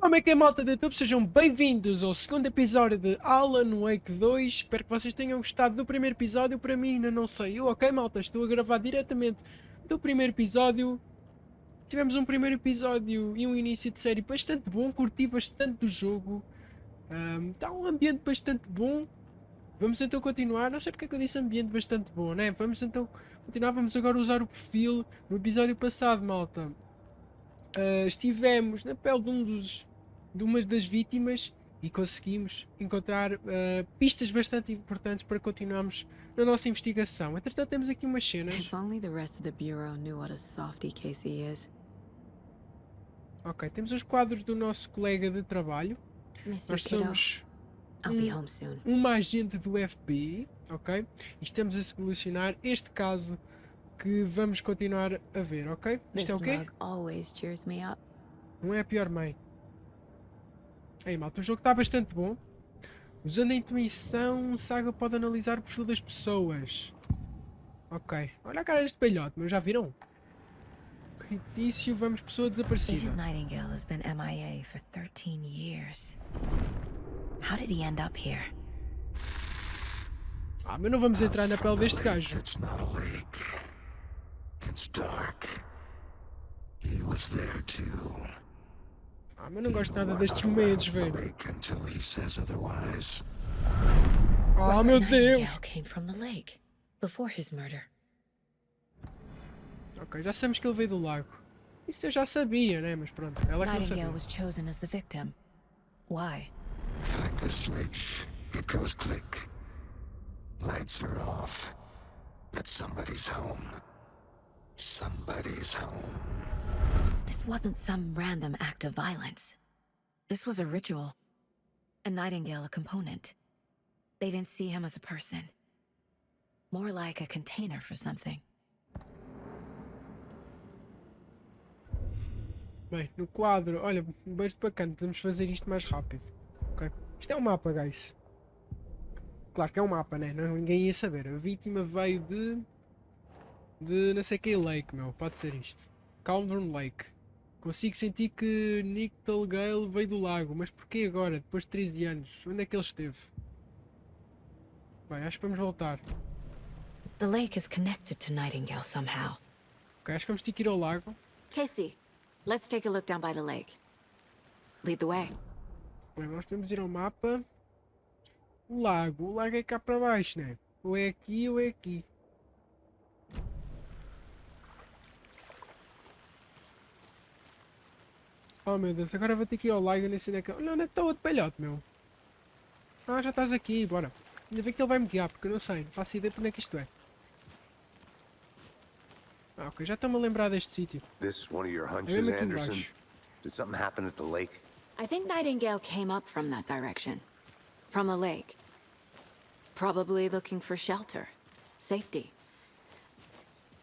Como é que é, malta do YouTube? Sejam bem-vindos ao segundo episódio de Alan Wake 2. Espero que vocês tenham gostado do primeiro episódio. Para mim ainda não saiu, ok, malta? Estou a gravar diretamente do primeiro episódio. Tivemos um primeiro episódio e um início de série bastante bom. Curti bastante do jogo. Está um ambiente bastante bom. Vamos então continuar. Não sei porque é que eu disse ambiente bastante bom, né? Vamos então continuar. Vamos agora usar o perfil. No episódio passado, malta, estivemos na pele de uma das vítimas e conseguimos encontrar pistas bastante importantes para continuarmos na nossa investigação. Entretanto, temos aqui umas cenas. If only the rest of the bureau knew what a softie Casey is. Ok, temos os quadros do nosso colega de trabalho. Miss you, Nós kiddo. somos I'll be home soon. uma agente do FBI, ok? E estamos a solucionar este caso que vamos continuar a ver, ok? This Isto é o quê? mug always cheers me up. Não é a pior mãe. Ei, malta, o jogo está bastante bom. Usando a intuição, o Saga pode analisar o perfil das pessoas. Ok. Olha a cara deste velhote, mas já viram? Indício, vamos, pessoa desaparecida. Agent Nightingale has been MIA for 13 years. How did he end up here? Mas não vamos entrar na pele deste gajo. It's not a lake. It's dark. He was there too. Mas não gosto nada destes medos, velho. Lake until he says otherwise. Meu Robert Deus! Nightingale came from the lake before his murder. Ok, já sabemos que ele veio do lago. Isso eu já sabia, né? Mas pronto, ela que não Nightingale sabia. was chosen as the victim. Why? Like the switch, it goes click. Lights are off. But somebody's home. Somebody's home. This wasn't some random act of violence. This was a ritual. And Nightingale a component. They didn't see him as a person. More like a container for something. Bem, no quadro, olha, bastante bacana, podemos fazer isto mais rápido. Ok? Isto é um mapa, guys. Claro que é um mapa, né? Não, ninguém ia saber. A vítima veio de não sei que lake, meu. Pode ser isto. Cauldron Lake. Consigo sentir que Nightingale veio do lago. Mas porquê agora? Depois de 13 anos? Onde é que ele esteve? Bem, acho que vamos voltar. The lake is connected to Nightingale somehow. Ok, acho que vamos ter que ir ao lago. Casey, let's take a look down by the lake. Lead the way. Bem, nós podemos ir ao mapa. O lago é cá para baixo, né? Ou é aqui ou é aqui. Oh meu Deus, agora vou ter que ir ao lago e nem sei onde é que... Olha, onde é que está o outro pelhote, meu? Já estás aqui, bora. Ainda bem que ele vai me guiar, porque eu não sei. Não faço ideia para onde é que isto é. Ok, já estou-me a lembrar deste sítio. This one of your É hunches, mesmo aqui Anderson? embaixo. Did something happen at the lake? I think Nightingale came up from that direction. From the lake. Probably looking for shelter. Safety.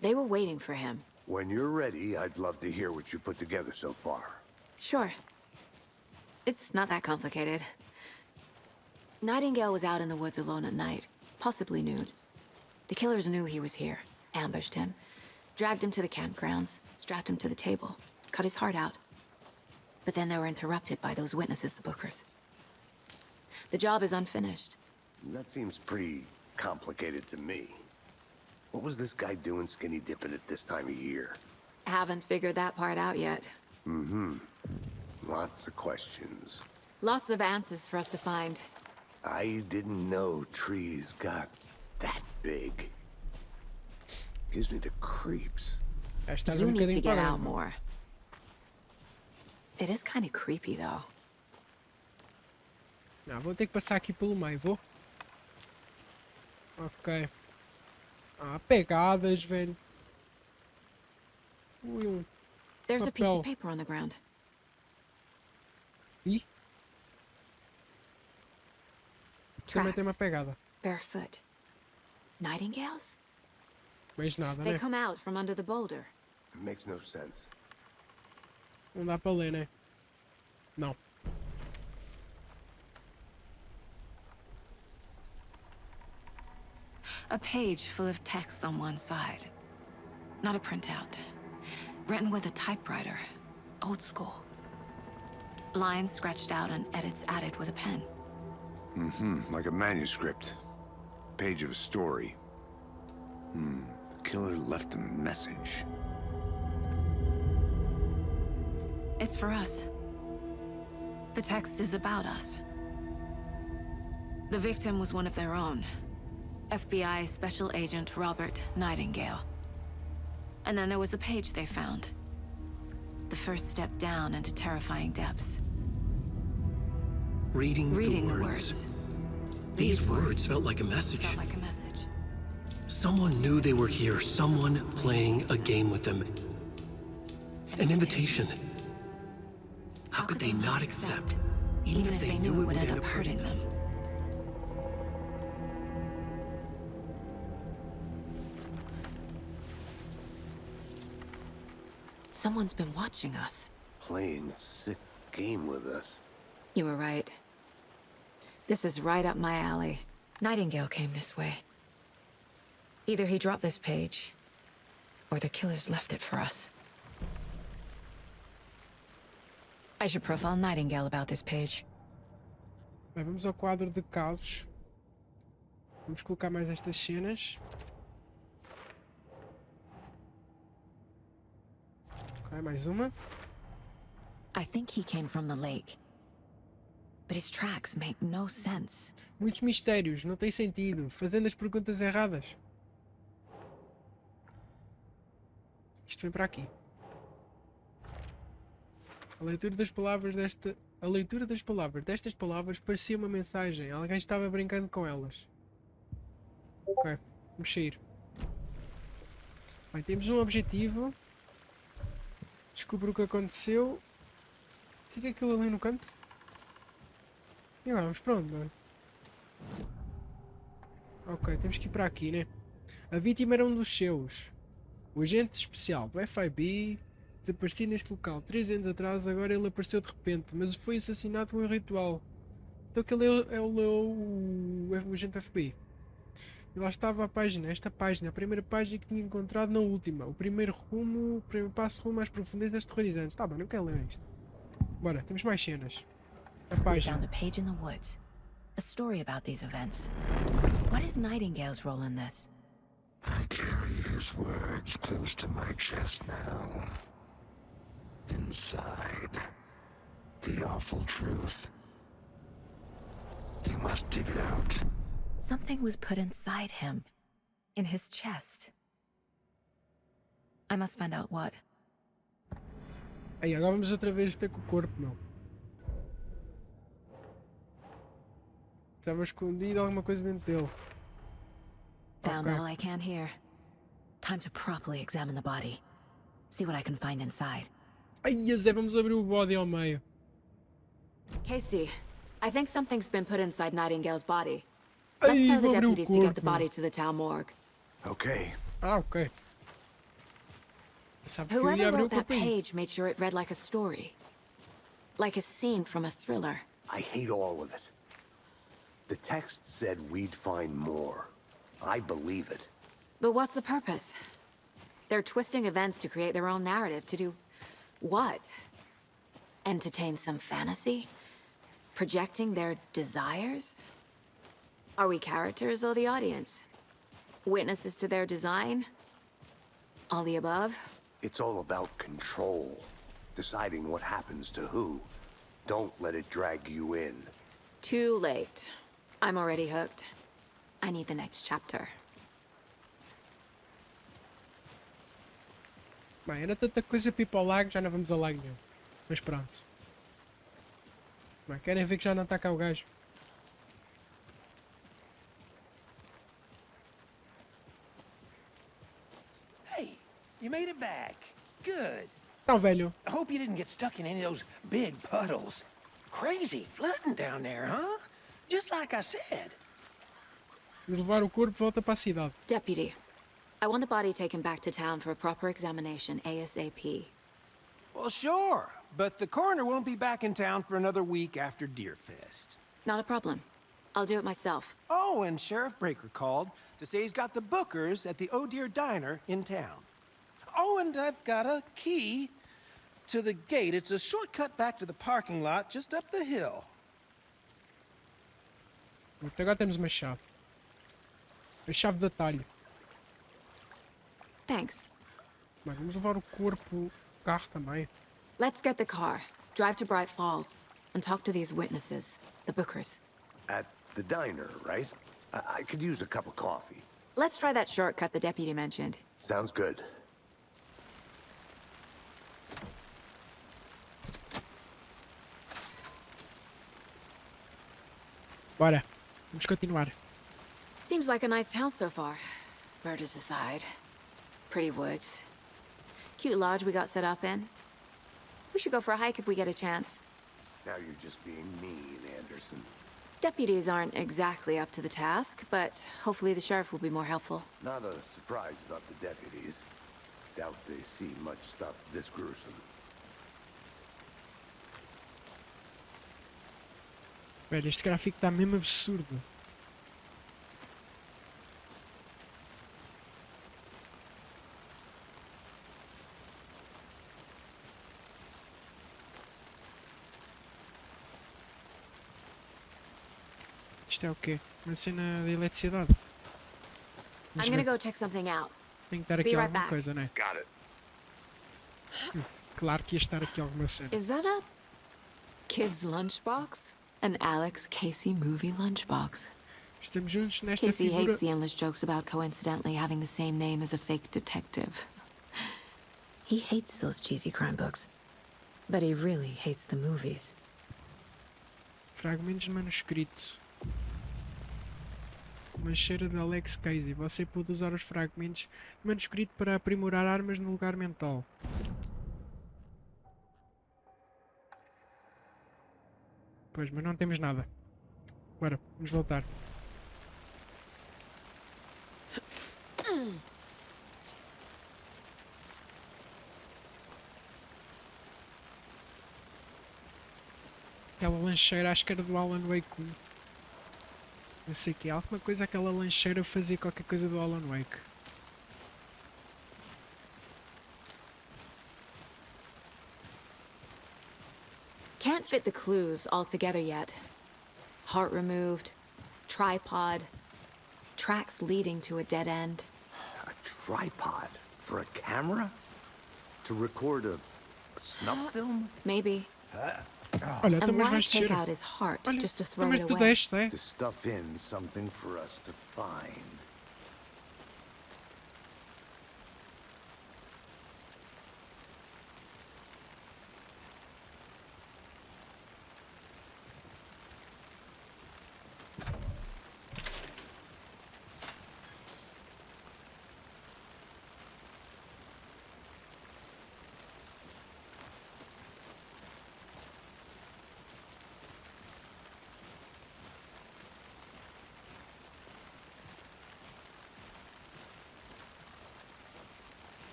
They were waiting for him. When you're ready, I'd love to hear what you put together so far. Sure. It's not that complicated. Nightingale was out in the woods alone at night, possibly nude. The killers knew he was here, ambushed him, dragged him to the campgrounds, strapped him to the table, cut his heart out. But then they were interrupted by those witnesses, the Bookers. The job is unfinished. That seems pretty complicated to me. What was this guy doing skinny dipping at this time of year? Haven't figured that part out yet. Lots of questions. Lots of answers for us to find. I didn't know trees got that big. Gives me the creeps. Já estás You um need to bocadinho get parado. out more. It is kind of creepy, though. Não, vou ter que passar aqui pelo meio, vou? Ok. Pegadas, velho. Ui, There's a piece of Papel. paper on the ground. Ih, também tem uma Tracks. pegada. Barefoot. Nightingales? Mais nada, They né? come out from under the boulder. It makes no sense. Não dá para ler, né? Não. A page full of text on one side. Not a printout. Written with a typewriter. Old school. Lines scratched out and edits added with a pen. Like a manuscript. Page of a story. The killer left a message. It's for us. The text is about us. The victim was one of their own. FBI Special Agent Robert Nightingale. And then there was the page they found. The first step down into terrifying depths. Reading the words. These words felt like a message. Felt like a message. Someone knew they were here. Someone playing a game with them. An invitation. How could they not accept, even if they knew it would end up hurting them? Someone's been watching us. Playing a sick game with us. You were right. This is right up my alley. Nightingale came this way. Either he dropped this page, or the killers left it for us. I should profile Nightingale about this page. Bem, vamos ao quadro de casos. Vamos colocar mais estas cenas. Ok, mais uma. I think he came from the lake. But his tracks make no sense. Muitos mistérios, não tem sentido. Fazendo as perguntas erradas. Isto vem para aqui. A leitura das palavras destas palavras parecia uma mensagem. Alguém estava brincando com elas. Ok, vamos sair. Bem, temos um objetivo. Descubra o que aconteceu. O que é aquilo ali no canto? E agora vamos para onde, mano? Ok, temos que ir para aqui, né? A vítima era um dos seus. O agente especial do FIB desaparecia neste local 3 anos atrás, agora ele apareceu de repente, mas foi assassinado com um ritual. Então aquele é o agente FBI. E lá estava a página, esta página, a primeira página que tinha encontrado na última. O primeiro passo rumo às profundezas aterrorizantes. Tá bem, não quero ler isto. Bora, temos mais cenas. A We página. found a page in the woods. A story about these events. What is Nightingale's role in this? I carry his words close to my chest now. Inside, the awful truth. You must dig it out. Something was put inside him. In his chest. I must find out what. Aí, agora vamos outra vez ter com o corpo, meu. Estava escondido alguma coisa dentro dele. Found Okay. all I can here. Time to properly examine the body. See what I can find inside. Ai, Zé, vamos abrir o body ao meio. Casey, I think something's been put inside Nightingale's body. Let's Ai, tell the vou abrir o deputies to get the corpo. body to the town morgue. Okay. Ah, ok. Sabe que eu ia Whoever abrir o wrote that corpo aí. page made sure it read like a story. Like a scene from a thriller. I hate all of it. The text said we'd find more. I believe it. But what's the purpose? They're twisting events to create their own narrative. To do what? Entertain some fantasy? Projecting their desires? Are we characters or the audience? Witnesses to their design? All the above? It's all about control. Deciding what happens to who. Don't let it drag you in. Too late. I'm already hooked. I need the next chapter. Bem, era tanta coisa para ir para o lago, já não vamos a lago nenhum. Mas pronto. Bem, querem ver que já não está cá o gajo? Hey, you made it back. Good. Então, velho. I hope you didn't get stuck in any of those big puddles. Crazy flooding down there, huh? Just like I said. Vamos levar o corpo de volta para a cidade. Deputy, I want the body taken back to town for a proper examination ASAP. Well, sure, but the coroner won't be back in town for another week after Deerfest. Not a problem. I'll do it myself. Oh, and Sheriff Breaker called to say he's got the bookers at the Oh Dear Diner in town. Oh, and I've got a key to the gate. It's a shortcut back to the parking lot just up the hill. Até agora temos uma chave. A chave de atalho. Thanks. Bem, vamos levar o corpo, o carro também. Let's get the car, drive to Bright Falls, and talk to these witnesses, the Bookers. At the diner, right? I could use a cup of coffee. Let's try that shortcut the deputy mentioned. Sounds good. Bora, vamos continuar. Seems like a nice town so far. Murders aside. Pretty woods. Cute lodge we got set up in. We should go for a hike if we get a chance. Now you're just being mean, Anderson. Deputies aren't exactly up to the task, but hopefully the sheriff will be more helpful. Not a surprise about the deputies. Doubt they see much stuff this gruesome. Velho, este gráfico está mesmo absurdo. Isto é o quê? Uma cena de eletricidade. I'm gonna go check something out. Tem que estar Be aqui right alguma back. coisa, não é? Got it. Claro que ia estar aqui alguma cena. Is that a kid's lunchbox? An Alex Casey movie lunchbox. Estamos juntos nesta Casey figura. hates the endless jokes about coincidentally having the same name as a fake detective. He hates those cheesy crime books. But he really hates the movies. Fragmentos de manuscrito. Lancheira de Alex Casey. Você pode usar os fragmentos de manuscrito para aprimorar armas no lugar mental. Pois, mas não temos nada. Bora, vamos voltar. Aquela lancheira, acho que era do Alan Wake 1. Não sei o que, alguma coisa, aquela lancheira fazia qualquer coisa do Alan Wake. Can't fit the clues all together yet. Heart removed, tripod, tracks leading to a dead end. A tripod for a camera? To record a snuff film? Maybe. Olha, então And mas why vais take descer. out his heart Olha, just to então throw mas it tu away? deste, é? To stuff in something for us to find.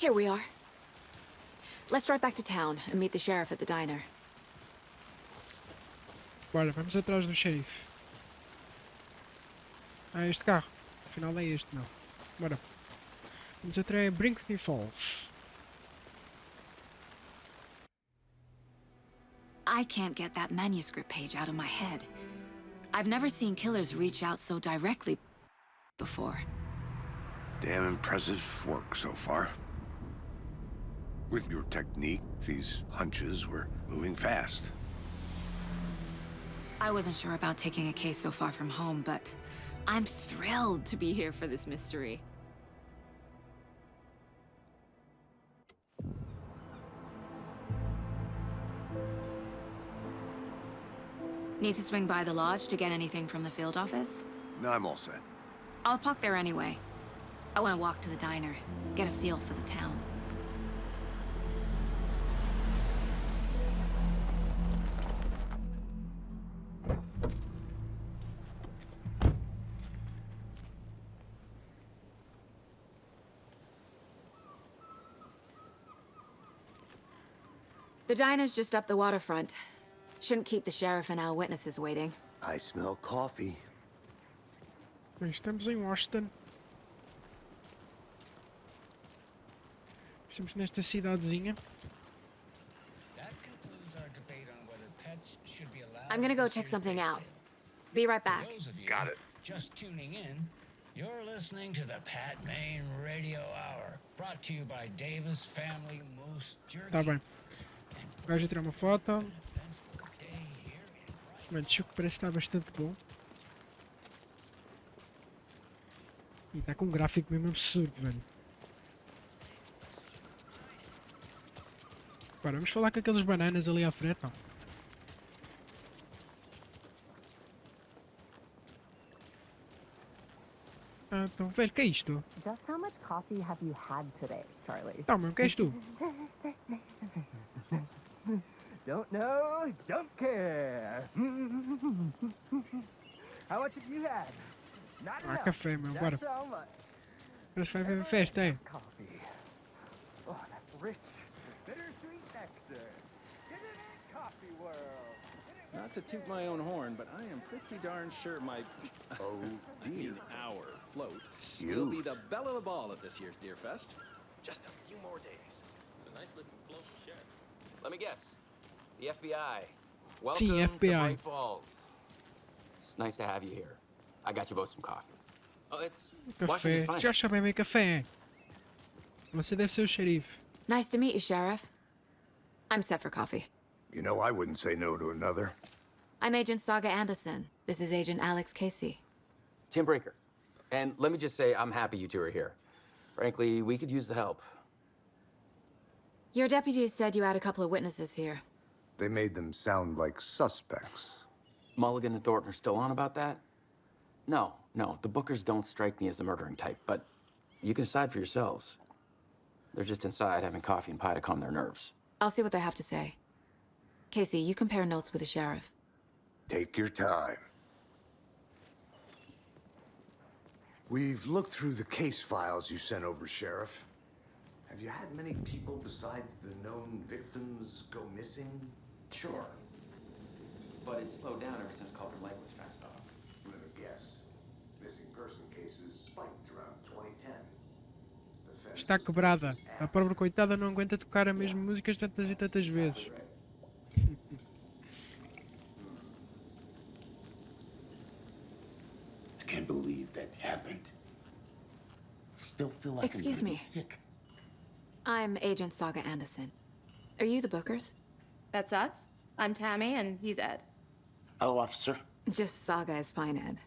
Here we are. Let's drive back to town and meet the sheriff at the diner. Bora, vamos atrás do xerife. Ah, este carro. Afinal é este, não. Bora. Vamos até Brinkton Falls. I can't get that manuscript page out of my head. I've never seen killers reach out so directly before. Damn impressive work so far. With your technique, these hunches were moving fast. I wasn't sure about taking a case so far from home, but I'm thrilled to be here for this mystery. Need to swing by the lodge to get anything from the field office? No, I'm all set. I'll park there anyway. I want to walk to the diner, get a feel for the town. The diner's just up the waterfront. Shouldn't keep the sheriff and our witnesses waiting. I smell coffee. Bem, estamos em Washington. Estamos nesta cidadezinha. I'm gonna go check something out. Be right back. Got it. Just tuning in, you're listening to the Pat Main Radio Hour, brought to you by Davis Family Moose Jerky. Tá bem. O gajo a tirar uma foto. Mano, o que parece estar bastante bom. E está com um gráfico mesmo absurdo, velho. Agora, vamos falar com aqueles bananas ali à frente, ó. Ah, então, velho, que é isto? Just how much coffee have you had today, Charlie? Tá, mano, que és tu? Don't know, don't care. How much have you had? Not Ah, enough. café, meu, bora. That's how much. Parece que vai haver festa, é? Coffee. Oh, that rich, bittersweet nectar. Isn't it coffee world? Not to toot my own horn, but I am pretty darn sure my our float will be the belle of the ball at this year's Deer Fest. Just a few more days. It's a nice looking float to share. Let me guess. The FBI. Welcome Sim, to FBI. Bright Falls. It's nice to have you here. I got you both some coffee. Oh, it's Café. Washington's Tu já finest. sabem bem café, é? Você deve ser o xerife. Nice to meet you, Sheriff. I'm set for coffee. You know, I wouldn't say no to another. I'm Agent Saga Anderson. This is Agent Alex Casey. Tim Brinker. And let me just say, I'm happy you two are here. Frankly, we could use the help. Your deputies said you had a couple of witnesses here. They made them sound like suspects. Mulligan and Thornton are still on about that? No, the Bookers don't strike me as the murdering type, but you can decide for yourselves. They're just inside having coffee and pie to calm their nerves. I'll see what they have to say. Casey, you compare notes with the sheriff. Take your time. We've looked through the case files you sent over, Sheriff. Have you had many people besides the known victims go missing? Sure. But it's slowed down ever since Culver Lake was fenced off. Let me guess. Missing person cases spiked around 2010. The fence Está was quebrada. purchased A pobre coitada não aguenta tocar a mesma música tantas e tantas vezes. I can't believe that happened. I still feel like Excuse I'm gonna me. be sick. I'm Agent Saga Anderson. Are you the Bookers? That's us. I'm Tammy, and he's Ed. Hello, officer. Just Saga is fine, Ed.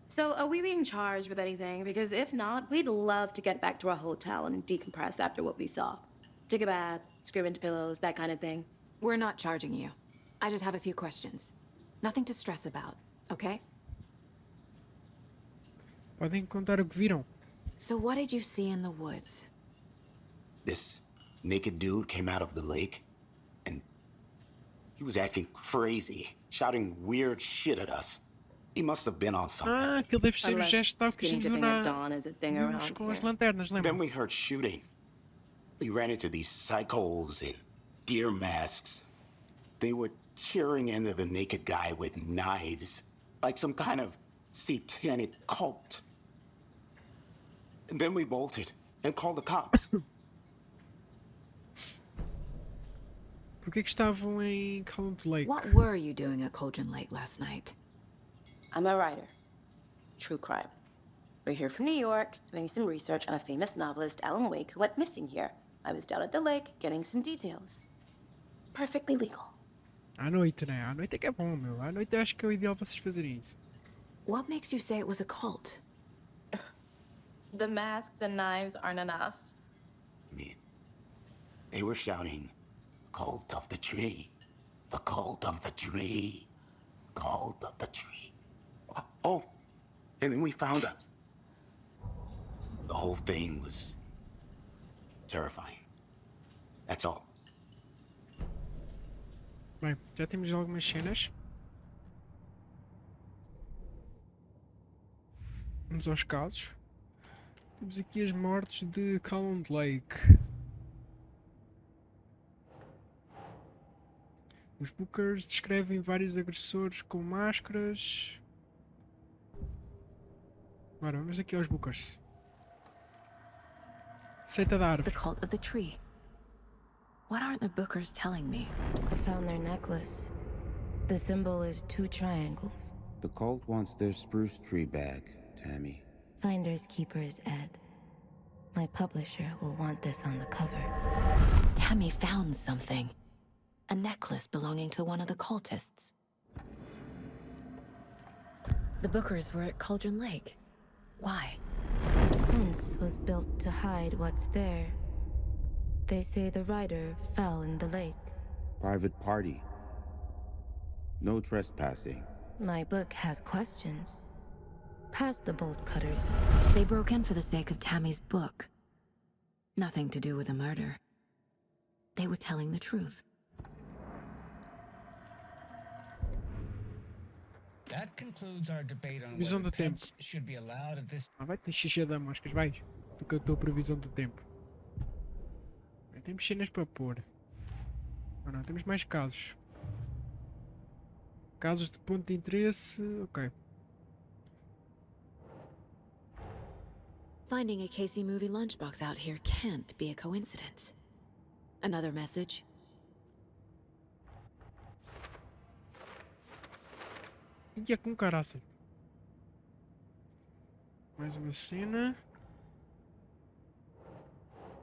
So, are we being charged with anything? Because if not, we'd love to get back to our hotel and decompress after what we saw. Take a bath, scream into pillows, that kind of thing. We're not charging you. I just have a few questions. Nothing to stress about, okay? Podem contar o que viram. So what did you see in the woods? This naked dude came out of the lake, and he was acting crazy, shouting weird shit at us. He must have been on something. Ah, aquilo deve ser o Unless gesto tal que a skinny gente viu dipping na... at dawn is a thing vimos around com as here. lanternas, Then we lembra? heard shooting. We ran into these psychos in deer masks. They were tearing into the naked guy with knives, like some kind of satanic cult. And then we bolted and called the cops. Porquê que estavam em Count Lake? What were you doing at Cauldron Lake last night? I'm a writer. True crime. We're here from New York, doing some research on a famous novelist, Alan Wake, who went missing here. I was down at the lake, getting some details. Perfectly legal. À noite, né? À noite é que é bom, meu. À noite eu acho que é o ideal vocês fazerem isso. What makes you say it was a cult? The masks and knives aren't enough. I mean, they were shouting, "Cult of the tree, the cult of the tree, cult of the tree." Oh, and then we found out. The whole thing was terrifying. That's all. Bem, já temos algumas cenas. Vamos aos casos. Temos aqui as mortes de Count Lake. Os Bookers descrevem vários agressores com máscaras. Bora, vamos aqui aos bookers. Seita da árvore. The cult of the tree. What aren't the bookers telling me? I found their necklace. The symbol is 2 triangles. The cult wants their spruce tree back, Tammy. Finders keepers, Ed. My publisher will want this on the cover. Tammy found something. A necklace belonging to one of the cultists. The bookers were at Cauldron Lake. Why? The fence was built to hide what's there. They say the rider fell in the lake. Private party. No trespassing. My book has questions. Past the bolt cutters. They broke in for the sake of Tammy's book. Nothing to do with a murder. They were telling the truth. That concludes our debate on Visão whether do tempo. pets should be allowed at this. Vai ter xixi da moscas, vai. Do que a tua previsão do tempo. Temos cenas para pôr. Ah, não, temos mais casos. Casos de ponto de interesse. Ok. Finding a Casey movie lunchbox out here can't be a coincidence. Another message. E é com caraça. Mais uma cena.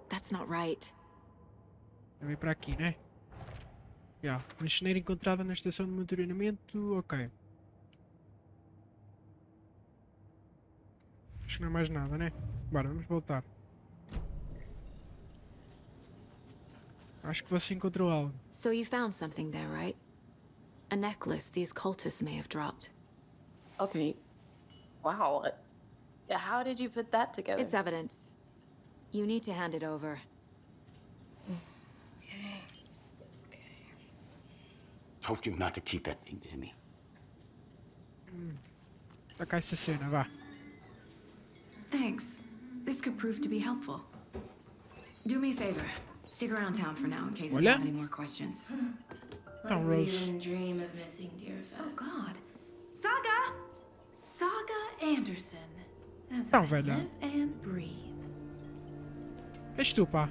That's not right. Vem para aqui, né? Já. Uma ceneira encontrada na estação de monitoramento. Ok. Acho que não é mais nada, né? Bora, vamos voltar. Acho que você encontrou algo. So you found something there, right? A necklace these cultists may have dropped. Okay. Wow. How did you put that together? It's evidence. You need to hand it over. Told you not to keep that thing, Timmy. Tá cá essa cena, vá. Thanks. This could prove to be helpful. Do me a favor. Stick around town for now in case we have any more questions. Então, Rose. Dream of missing Deerfest. Oh God. Saga Anderson. As Então, I velha. live and breathe. És tu, pá.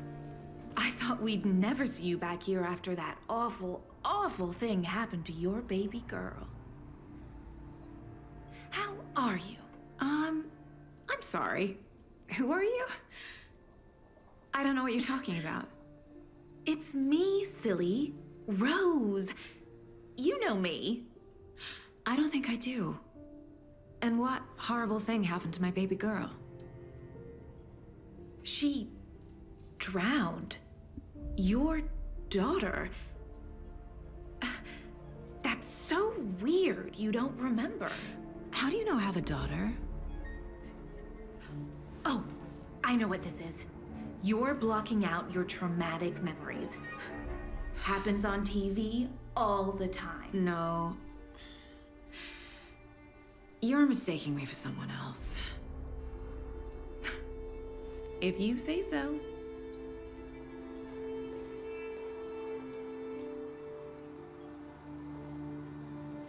I thought we'd never see you back here after that awful thing happened to your baby girl. How are you? I'm sorry. Who are you? I don't know what you're talking about. It's me, silly. Rose. You know me. I don't think I do. And what horrible thing happened to my baby girl? She drowned. Your daughter. That's so weird you don't remember. How do you know I have a daughter? Oh, I know what this is. You're blocking out your traumatic memories. Happens on TV all the time. No. You're mistaking me for someone else. If you say so.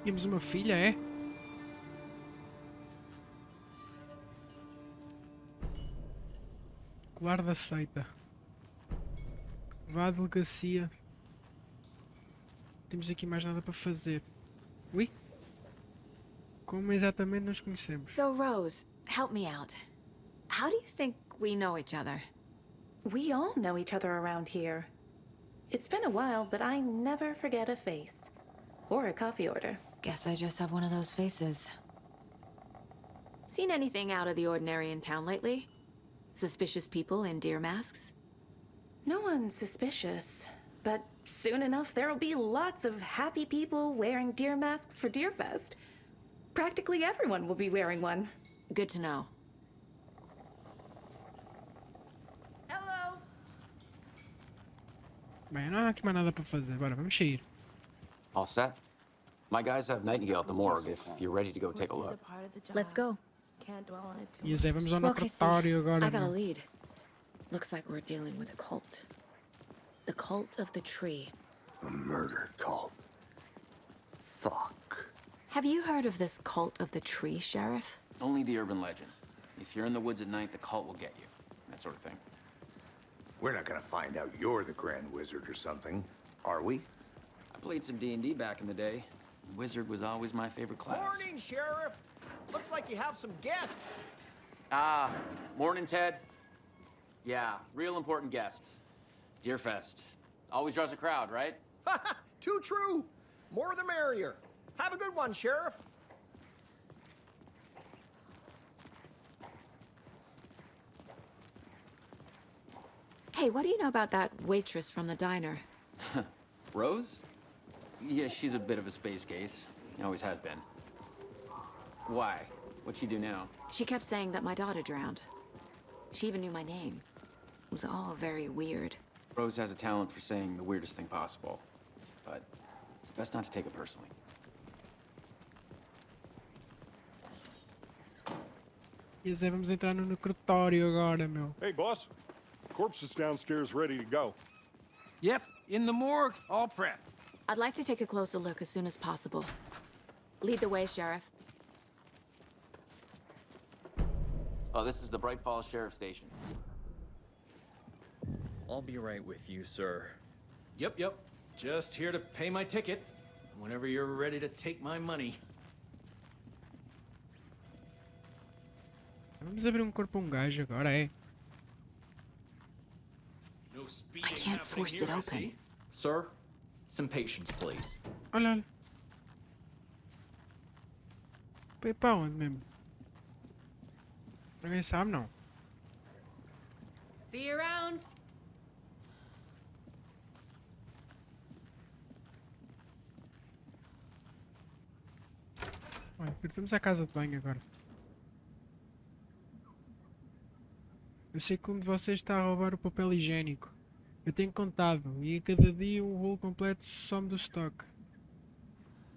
Tínhamos uma filha, é? Colar da seita. Vá à delegacia. Temos aqui mais nada para fazer. Ui? Como exatamente nos conhecemos? So, Rose, help me out. How do you think we know each other? We all know each other around here. It's been a while, but I never forget a face. Or a coffee order. Guess I just have one of those faces. Seen anything out of the ordinary in town lately? Suspicious people in deer masks? No one's suspicious. But soon enough, there'll be lots of happy people wearing deer masks for Deerfest. Practically everyone will be wearing one. Good to know. Hello. Bem, não há aqui mais nada para fazer. Bora, vamos sair. All set? My guys have Nightingale at the morgue if you're ready to go take a look. Let's go. Can't dwell on it too E a Zé, vamos ao Well, Casey, necrotério agora. I got a não? lead. Looks like we're dealing with a cult. The cult of the tree. A murder cult. Fuck. Have you heard of this cult of the tree, Sheriff? Only the urban legend. If you're in the woods at night, the cult will get you. That sort of thing. We're not gonna find out you're the Grand Wizard or something, are we? I played some D&D back in the day. Wizard was always my favorite class. Morning, Sheriff. Looks like you have some guests. Ah, morning, Ted. Yeah, real important guests. Deerfest. Always draws a crowd, right? Too true. More the merrier. Have a good one, Sheriff. Hey, what do you know about that waitress from the diner? Rose? Yeah, she's a bit of a space case. Always has been. Why? What'd she do now? She kept saying that my daughter drowned. She even knew my name. It was all very weird. Rose has a talent for saying the weirdest thing possible. But it's best not to take it personally. E Zé, vamos entrar no necrotério agora, meu. Hey, boss. Corpse is downstairs ready to go. Yep, in the morgue, all prepped. I'd like to take a closer look as soon as possible. Lead the way, Sheriff. Oh, this is the Bright Falls Sheriff Station. I'll be right with you, sir. Yep. Just here to pay my ticket. Whenever you're ready to take my money. Vamos abrir corpo gajo agora, é? No speeding I can't happening force here, it I open. see. Sir, some patience, please. Olha. Foi pra onde mesmo? Ninguém sabe, não. See you around. Olha, pertemos à casa de banho agora. Eu sei que um de vocês está a roubar o papel higiênico. Eu tenho contado, e a cada dia um rolo completo some do estoque.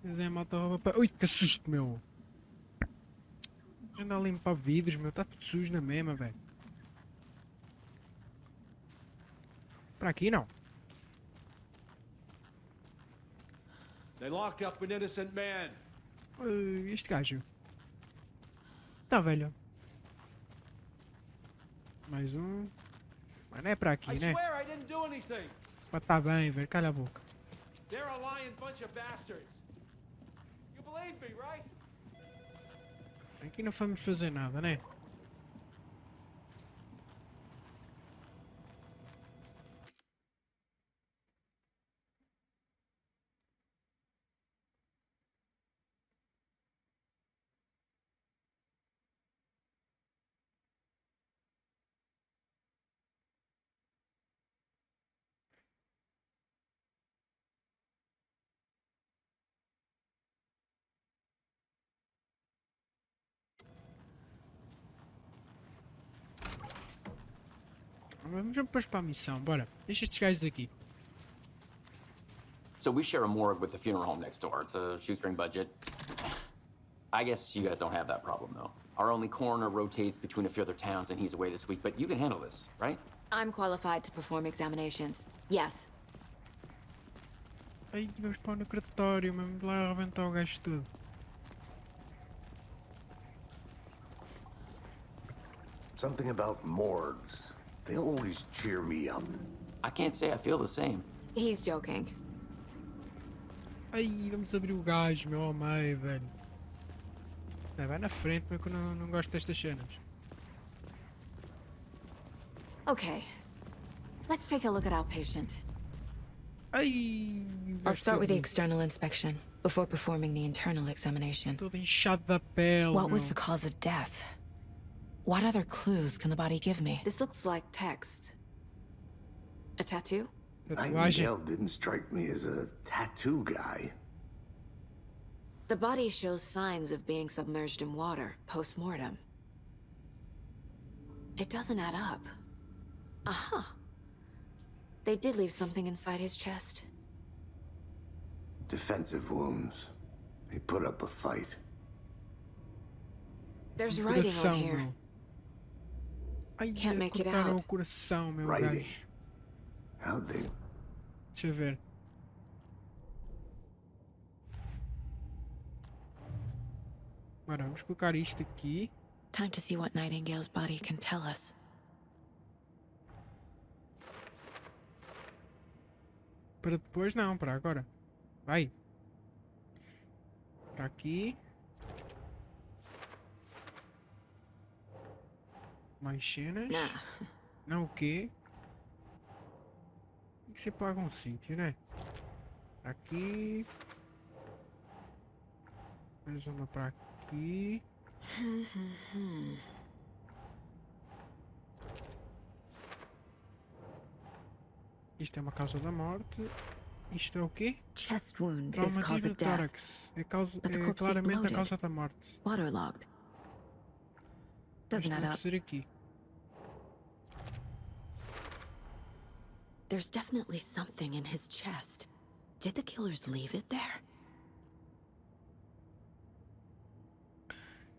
Mas é, a malta rouba para... Ui, que susto, meu! Anda a limpar vidros, meu. Está tudo sujo na mesma, velho. Para aqui, não. They locked up an innocent man. Este gajo. Tá, velho. Mais um. Mas não é para aqui, I né? swear I didn't do anything. Mas tá bem, velho. Calha a boca. They're a lying bunch of bastards. You believe me, right? Aqui não vamos fazer nada, né? Vamos depois para a missão, bora. Deixa estes gajos aqui. So we share a morgue with the funeral home next door. It's a shoestring budget. I guess you guys don't have that problem, though. Our only coroner rotates between a few other towns, and he's away this week, but you can handle this, right? I'm qualified to perform examinations. Yes. Aí vamos para o necrotério, vamos lá arrebentar o gajo todo. Something about morgues. They always cheer me up. I can't say I feel the same. He's joking. Aí vamos abrir o gajo, meu amai, velho. Vai na frente, mas que eu não gosto destas cenas. Okay. Let's take a look at our patient. Ai, I'll start with the external inspection before performing the internal examination. Todo inchado da pele. What was meu. the cause of death? What other clues can the body give me? This looks like text. A tattoo? Nightingale didn't strike me as a tattoo guy. The body shows signs of being submerged in water post-mortem. It doesn't add up. Uh-huh. They did leave something inside his chest. Defensive wounds. He put up a fight. There's writing on here. Meu. Ai, Can't make it cortaram out. o coração, meu Writing. gajo. How'd they... Deixa eu ver. Agora vamos colocar isto aqui. Time to see what Nightingale's body can tell us. Para depois não, para agora. Vai. Para aqui. Mais cenas. Não o quê? Tem que ser para algum sítio, né? Aqui. Mais uma para aqui. Isto é uma causa da morte. Isto é o quê? Chest wound is cause Traumatismo of do death. tórax. É, But the é corpse is claramente a bloated. causa da morte. Waterlogged. Doesn't Isto add deve up. ser aqui. There's definitely something in his chest. Did the killers leave it there?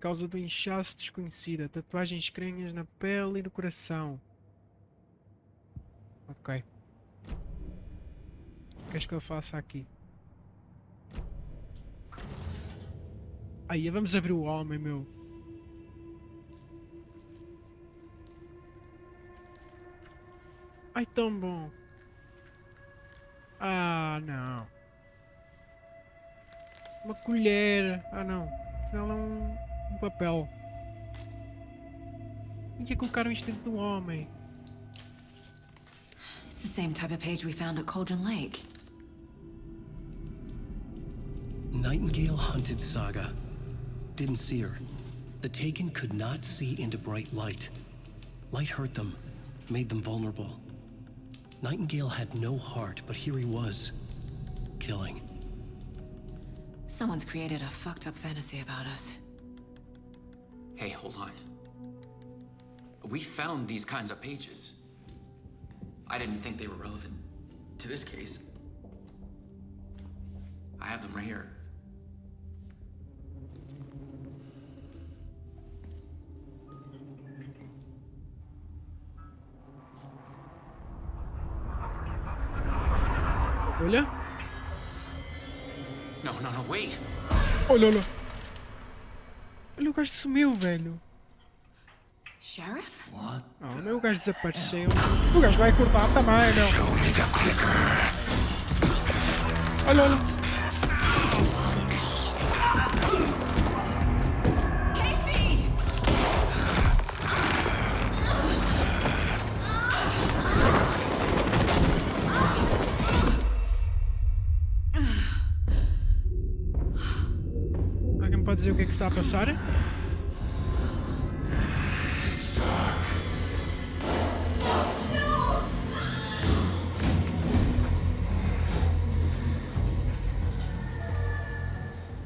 Causa do inchaço desconhecida. Tatuagens estranhas na pele e no coração. Ok. O que queres que eu faça aqui? Aí, vamos abrir o homem, meu. Ai, tão bom. Ah, não. Uma colher. Ah, não. Afinal é um papel. E que colocaram isto dentro do homem? It's the same type of page we found at Cauldron Lake. Nightingale hunted Saga. Didn't see her. The Taken could not see into bright light. Light hurt them, made them vulnerable. Nightingale had no heart, but here he was, killing. Someone's created a fucked up fantasy about us. Hey, hold on. We found these kinds of pages. I didn't think they were relevant to this case. I have them right here. Olha. No, wait. Olha, olha. Olha, o gajo sumiu, velho. Sheriff? What? Oh, meu, o gajo desapareceu. O gajo vai cortar também, meu. Olha, olha. Alguém me pode dizer o que é que está a passar?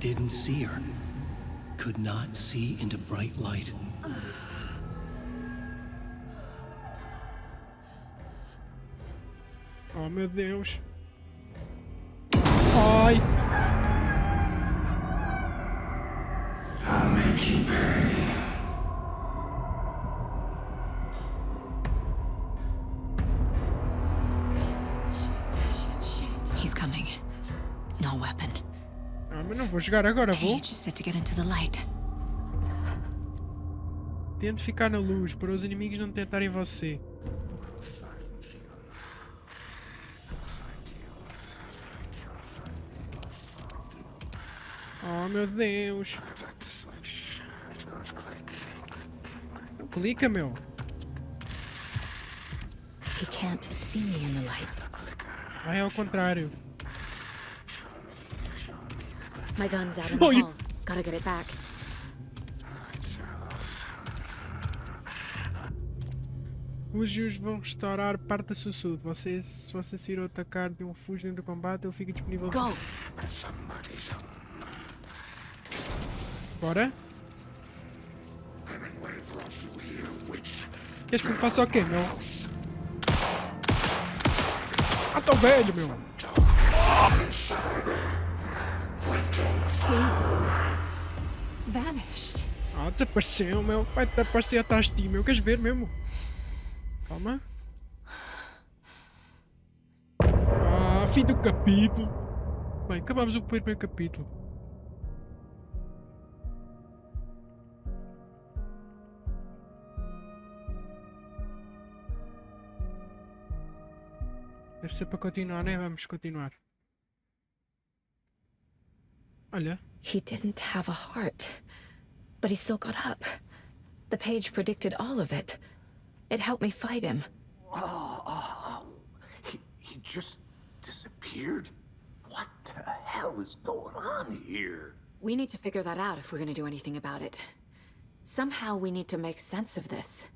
Didn't see her. Could not see into bright light. Oh, meu Deus. Ai. I'll make you pay. He's coming. No weapon. Ah, mas não vou jogar agora, vou. You just said to get into the light. Tente ficar na luz para os inimigos não tentarem você. Oh, meu Deus. Clica, meu. He can't see me in the light. Vai ao contrário. My gun's out in the hall. Gotta get it back. Os Jus vão restaurar parte da sua saúde. Se você sair ou atacar de um refúgio dentro do combate, ele fica disponível. Go! Bora? Queres que eu faça o quê, meu? Ah, tô velho, meu! Vanished. Ah, desapareceu, meu. Vai desaparecer atrás de ti, meu. Queres ver mesmo? Calma. Ah, fim do capítulo. Bem, acabamos o primeiro capítulo. Deve ser para continuar, né? Vamos continuar. Olha. He didn't have a heart, but he still got up. The page predicted all of it. It helped me fight him. He just disappeared? What the hell is going on here? We need to figure that out if we're going to do anything about it. Somehow we need to make sense of this.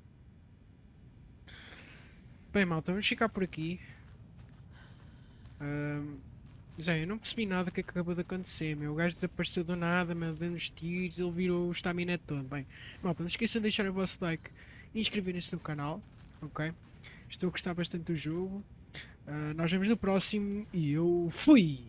Bem, malta, vamos ficar por aqui. Zé, eu não percebi nada do que acabou de acontecer, meu. O gajo desapareceu do nada, mandando-nos tiros, ele virou o estaminé todo. Bem, malta, não esqueçam de deixar o vosso like e inscreverem-se no canal, ok? Estou a gostar bastante do jogo. Nós vemos no próximo e eu fui!